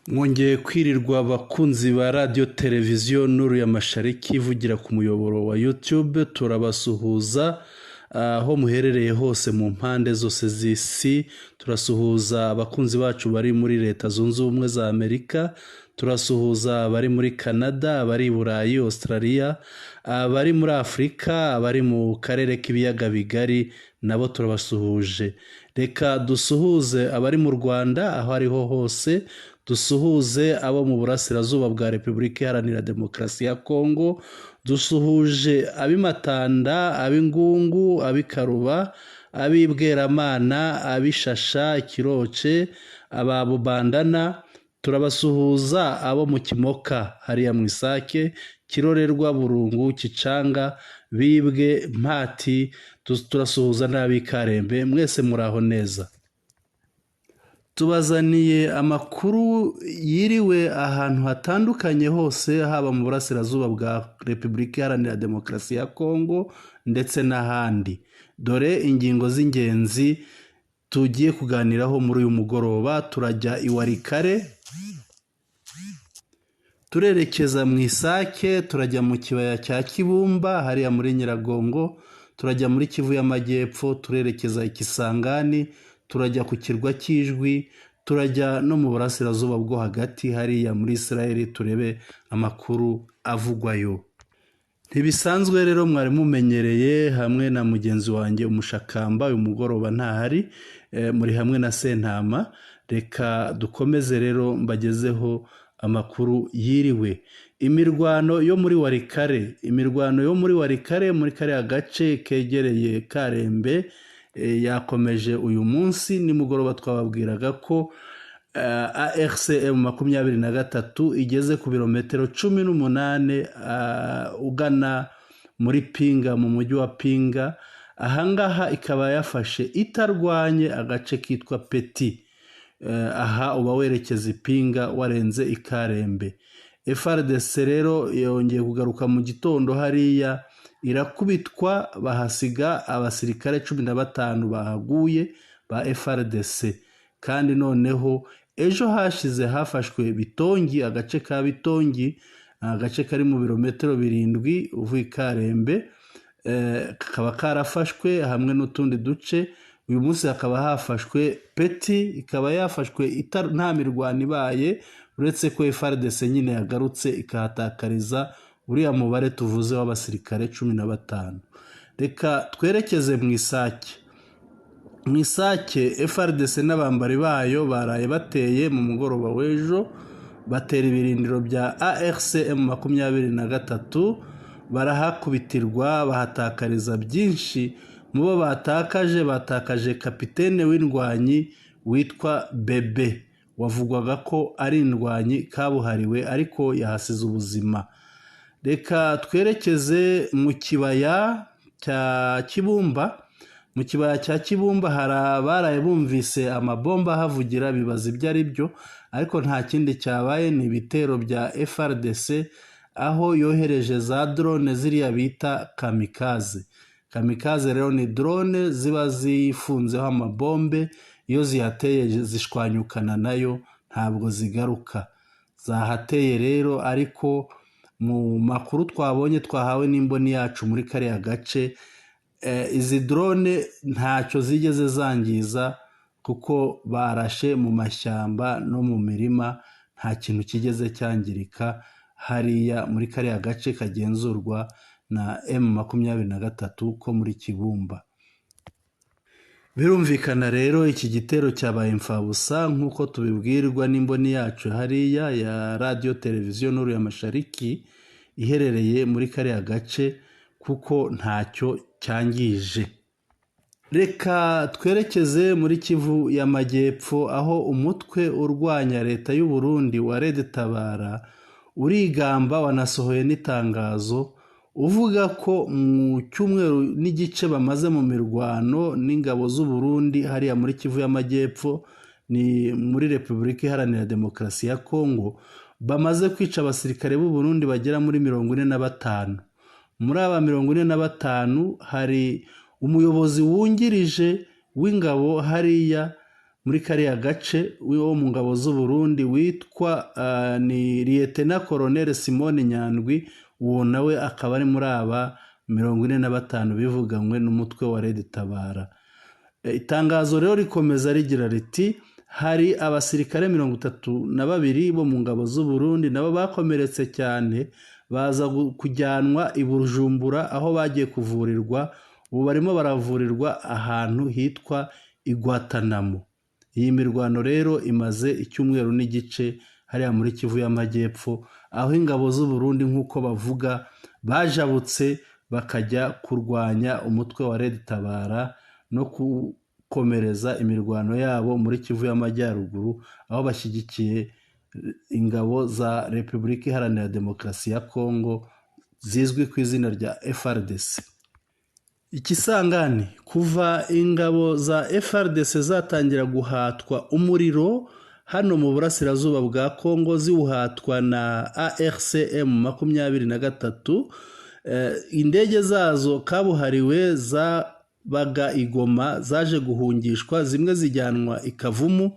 Mwongeye kwirirwa abakunzi ba radio televiziyo nuru ya mashariki ivugira ku muyoboro wa YouTube. Turabasuhuza aho muherereye hose mu mpande zose z'isi. Turasuhuza abakunzi bacu bari muri leta zunze ubumwe za Amerika, turasuhuza abari muri Canada, abari Burayi, Australia, abari muri Afrika, abari mu karere k'ibiyaga bigari, nabo turabasuhuje. Reka dusuhuze abari mu Rwanda aho ariho hose, dusuhuze abo mu burasirazuba bwa Repubulika Iharanira Demokarasi ya Kongo, dusuhuje ab'imatanda, ab'ingungu, ab'ikaruba, ab'ibweramana, ab'ishasha, kiroce, ababubandana. Turabasuhuza abo mu Kimoka hariya mu Isake, Kirorerwa, Burungu, Kicanga, Bibwe, Mpati. Turasuhuza n'ab'ikarembe, mwese muraho neza. Tubazaniye amakuru yiriwe ahantu hatandukanye hose, haba mu burasirazuba bwa Repubulika Iharanira Demokarasi ya Kongo ndetse n'ahandi. Dore ingingo z'ingenzi tugiye kuganiraho muri uyu mugoroba. Turajya Iwarikare, turerekeza mu Isake, turajya mu kibaya cya Kibumba hariya muri Nyiragongo, turajya muri Kivu y'Amajyepfo, turerekeza Ikisangani, turajya ku kirwa cy'Ijwi, turajya no mu burasirazuba bwo hagati hariya muri Isirayeli, turebe amakuru avugwayo. Ntibisanzwe rero mwari mumenyereye hamwe na mugenzi wanjye Umushakamba, uyu mugoroba ntahari, muri hamwe na Sentama. Reka dukomeze rero mbagezeho amakuru yiriwe. Imirwano yo muri Warikare, imirwano yo muri Warikare muri kariya gace kegereye Karembe yakomeje uyu munsi. Nimugoroba twababwiraga ko ARCM 23 igeze ku birometero 18 ugana muri Pinga, mu mujyi wa Pinga. Ahangaha ikaba yafashe itarwanye agace kitwa Peti. Aha uba werekeza Pinga warenze Ikarembe. Fardc rero yongeye kugaruka mu gitondo hariya, irakubitwa, bahasiga abasirikare 15 bahaguye ba Fardc. Kandi noneho ejo hashize hafashwe Bitongi, agace ka Bitongi, agace kari mu birometero 7 uvuye Karembe, kakaba karafashwe hamwe n'utundi duce. Uyu munsi hakaba hafashwe Peti, ikaba yafashwe nta mirwano ibaye, uretse ko Fardc nyine yagarutse ikahatakariza uriya mubare tuvuze w'abasirikare 15. Reka twerekeze mu Isake. Mu Isake Fardc n'abambari bayo baraye bateye mu mugoroba w'ejo, batera ibirindiro bya ARCM 23, barahakubitirwa, bahatakariza byinshi. Mubo batakaje kapitene w'indwanyi witwa Bebe, wavugwaga ko ari indwanyi kabuhariwe ariko yahasize ubuzima. Reka twerekeze mu kibaya cya Kibumba. Mu kibaya cya Kibumba baraye bumvise amabomba havugira, bibaza ibyo ari byo, ariko nta kindi cyabaye, ni ibitero bya Fardc aho yohereje za drone ziriya bita kamikaze. Kamikaze rero ni drone ziba zifunzeho amabombe, iyo zihateye zishwanyukana nayo ntabwo zigaruka. Zahateye rero, ariko mu makuru twabonye twahawe n'imboni yacu muri kariya gace, izi drone ntacyo zigeze zangiza, kuko barashe mu mashyamba no mu mirima, nta kintu kigeze cyangirika hariya muri kariya gace kagenzurwa na M23 ko muri Kibumba. Birumvikana rero iki gitero cyabaye imfabusa nk'uko tubibwirwa n'imboni yacu hariya ya radio televiziyo nuru ya mashariki iherereye muri kariya gace, kuko ntacyo cyangije. Reka twerekeze muri Kivu y'Amajyepfo aho umutwe urwanya leta y'u Burundi wa Red Tabara urigamba, wanasohoye n'itangazo uvuga ko mu cyumweru n'igice bamaze mu mirwano n'ingabo z'u Burundi hariya muri Kivu y'Amajyepfo, ni muri Repubulika Iharanira Demokarasi ya Kongo, bamaze kwica abasirikare b'u Burundi bagera muri 45. Muri aba 45 hari umuyobozi wungirije w'ingabo hariya muri kariya gace wo mu ngabo z'u Burundi witwa ni Lieutenant Colonel Simone Nyandwi, uwo nawe akaba ari muri aba 45 bivuganywe n'umutwe wa Red Tabara. Itangazo rero rikomeza rigira riti hari abasirikare 32 bo mu ngabo z'u Burundi nabo bakomeretse cyane, baza kujyanwa i Bujumbura aho bagiye kuvurirwa, ubu barimo baravurirwa ahantu hitwa Igwatanamo. Iyi mirwano rero imaze icyumweru n'igice hariya muri Kivu y'Amajyepfo, aho ingabo z'u Burundi nk'uko bavuga bajabutse bakajya kurwanya umutwe wa Red Tabara no gukomereza imirwano yabo muri Kivu y'Amajyaruguru, aho bashyigikiye ingabo za Repubulika Iharanira Demokarasi ya Kongo zizwi ku izina rya Fardc. Ikisangani, kuva ingabo za Fardc zatangira guhatwa umuriro hano mu burasirazuba bwa Kongo, ziwuhatwa na ARCM 23, indege zazo kabuhariwe zabaga igoma zaje guhungishwa, zimwe zijyanwa ikavumu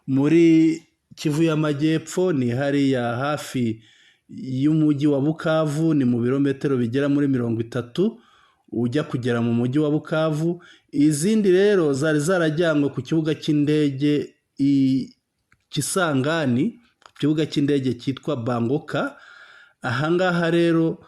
muri Kivu y'Amajyepfo, ni hariya hafi y'umujyi wa Bukavu, ni mu birometero bigera muri 30 ujya kugera mu mujyi wa Bukavu. Izindi rero zari zarajyanwe ku kibuga cy'indege Kisangani, kibuga cy'indege cyitwa Bangoka. Ahangaha rero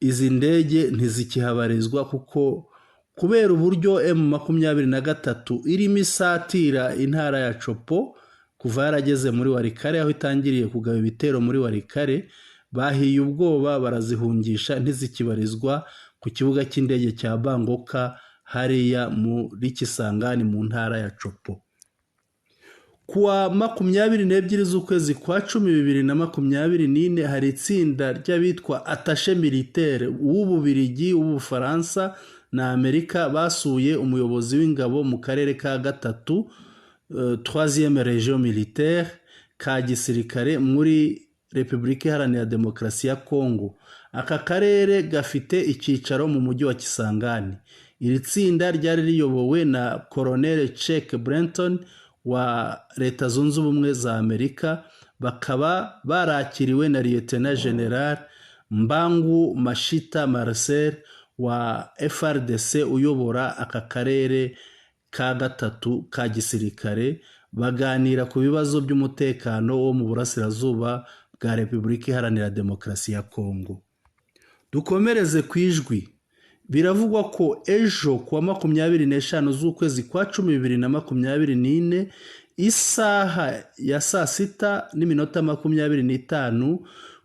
izi ndege ntizikihabarizwa kuko kubera uburyo M23 irimo isatira intara ya Chopo kuva yarageze muri Warikare, aho itangiriye kugaba ibitero muri Warikare, bahiye ubwoba barazihungisha ntizikibarizwa ku kibuga cy'indege cya Bangoka hariya muri Kisangani mu ntara ya Chopo. Kuwa 22 z'ukwezi kwa 10 2024 hari itsinda ry'abitwa attaché militaire w'Ububirigi, w'Ubufaransa na Amerika basuye umuyobozi w'ingabo mu karere ka gatatu 3e région militaire ka gisirikare muri Repubulika Iharanira Demokarasi ya Kongo. Aka karere gafite icyicaro mu mujyi wa Kisangani. Iri tsinda ryari riyobowe na Colonel Chuck Brenton wa Leta Zunze Ubumwe za Amerika, bakaba barakiriwe na Lieutenant General Mbangu Mashita Marcel wa Fardc uyobora aka karere ka gatatu ka gisirikare, baganira ku bibazo by'umutekano wo mu burasirazuba bwa Repubulika Iharanira Demokarasi ya Kongo. Dukomereze ku ijwi. Biravugwa ko ejo kuwa 25 z'ukwezi kwa 10 2024 isaha ya saa 6:25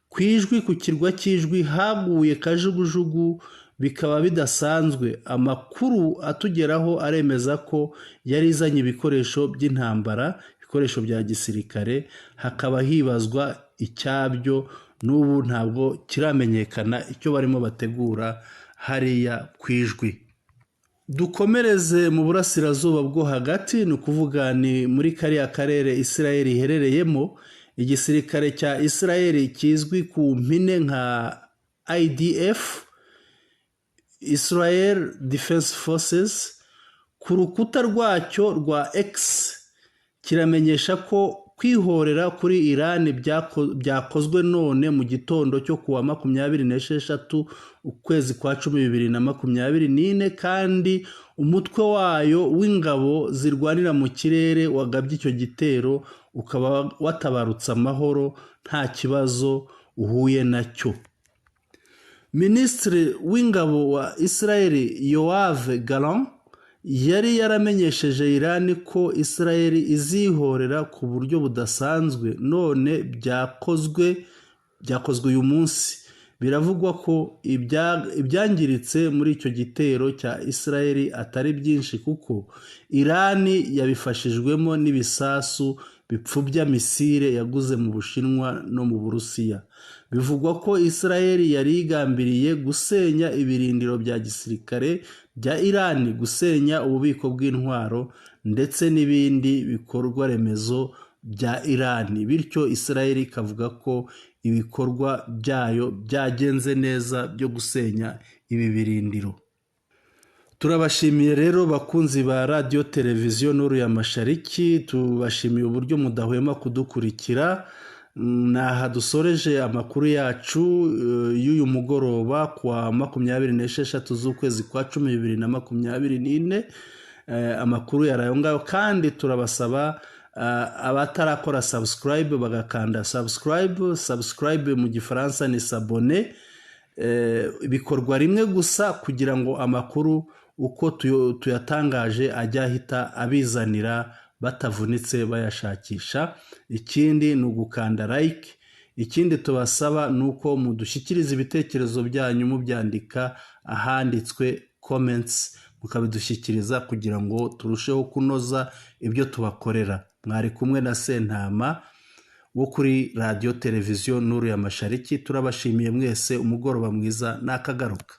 ku ijwi, ku kirwa cy'ijwi haguye kajugujugu, bikaba bidasanzwe. Amakuru atugeraho aremeza ko yari izanye ibikoresho by'intambara, ibikoresho bya gisirikare, hakaba hibazwa icyabyo, n'ubu ntabwo kiramenyekana icyo barimo bategura hariya ku ijwi. Dukomereze mu burasirazuba bwo hagati, ni ukuvuga ni muri kariya karere Isirayeli iherereyemo. Igisirikare cya Isirayeli kizwi ku mpine nka IDF, Israel Defense Forces, ku rukuta rwacyo rwa X kiramenyesha ko kwihorera kuri Iran byakozwe none mu gitondo cyo kuwa 26 ukwezi kwa 10 2024, kandi umutwe wayo w'ingabo zirwanira mu kirere wagabye icyo gitero, ukaba watabarutse amahoro nta kibazo uhuye nacyo. Minisitiri w'ingabo wa Isirayeli Yoav Gallant yari yaramenyesheje Iran ko Isirayeli izihorera ku buryo budasanzwe, none byakozwe uyu munsi. Biravugwa ko ibyangiritse muri icyo gitero cya Isirayeli atari byinshi, kuko Iran yabifashijwemo n'ibisasu bipfubya misile yaguze mu Bushinwa no mu Burusiya. Bivugwa ko Isirayeli yari igambiriye gusenya ibirindiro bya gisirikare bya Iran, gusenya ububiko bw'intwaro ndetse n'ibindi bikorwa remezo bya Iran. Bityo Isirayeli ikavuga ko ibikorwa byayo byagenze neza byo gusenya ibi birindiro. turabashimiye rero bakunzi ba radio televiziyo Nuru ya Mashariki, tubashimiye uburyo mudahwema kudukurikira. Naha dusoreje amakuru yacu y'uyu mugoroba kwa 26 z'ukwezi kwa 2024. Amakuru yarayo ngayo, kandi turabasaba abatarakora subscribe bagakanda subscribe mu gifaransa ni s'abonner. Bikorwa rimwe gusa kugira ngo amakuru uko tuyatangaje ajya ahita abizanira batavunitse bayashakisha. Ikindi ni ugukanda like. Ikindi tubasaba nuko mudushyikiriza ibitekerezo byanyu mubyandika ahanditswe comments, mukabidushyikiriza kugira ngo turusheho kunoza ibyo tubakorera. Mwari kumwe na Sentama wo kuri radio televiziyo Nuru ya Mashariki. Turabashimiye mwese, umugoroba mwiza, nakagaruka.